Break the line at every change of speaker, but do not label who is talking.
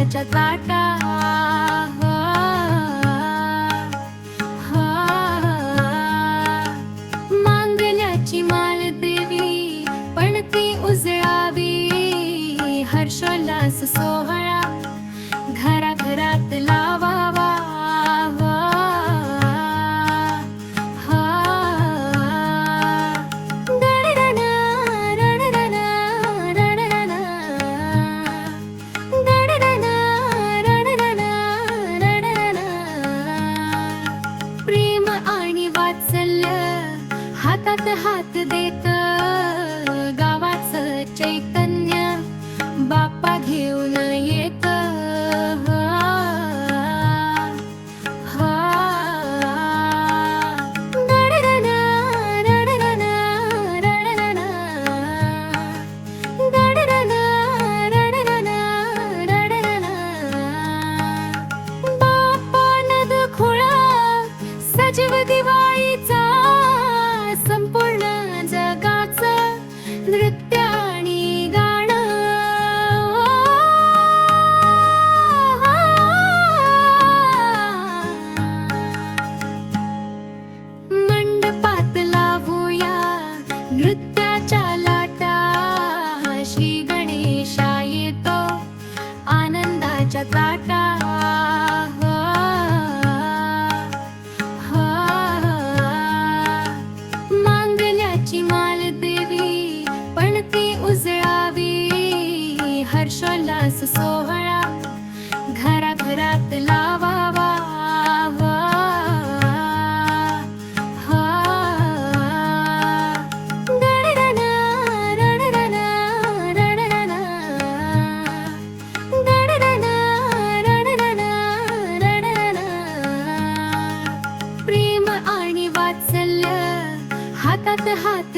आनंदाच्या ताटा मांगल्याची माल देवी पण ती उजळावी हर्षोल्लास सोहळा घराघरात लावावा प्रेम आणि वात्सल्य हातात हात देत गावाचं चैतन्य बाप्पा घेऊन येत सजीव दिवाळीचा संपूर्ण जगाचं नृत्य आणि गाणं मंडपात लावूया नृत्याच्या लाटा श्री गणेशा येतो आनंदाच्या ताटा माल देवी पण ती उजळावी हर्षोल्लास सोहळा घराघरात लावावा प्रेम आणि वात्सल्य हातात हात